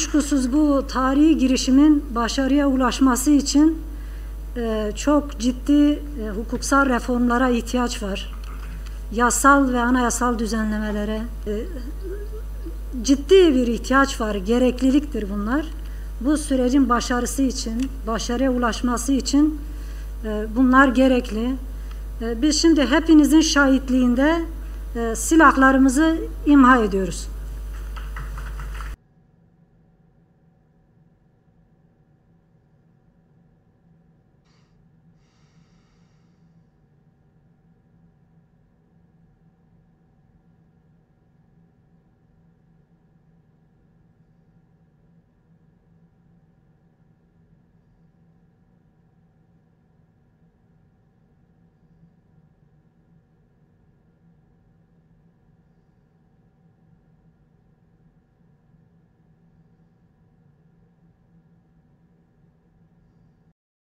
Kuşkusuz bu tarihi girişimin başarıya ulaşması için çok ciddi hukuksal reformlara ihtiyaç var. Yasal ve anayasal düzenlemelere ciddi bir ihtiyaç var, gerekliliktir bunlar. Bu sürecin başarısı için, başarıya ulaşması için bunlar gerekli. Biz şimdi hepinizin şahitliğinde silahlarımızı imha ediyoruz.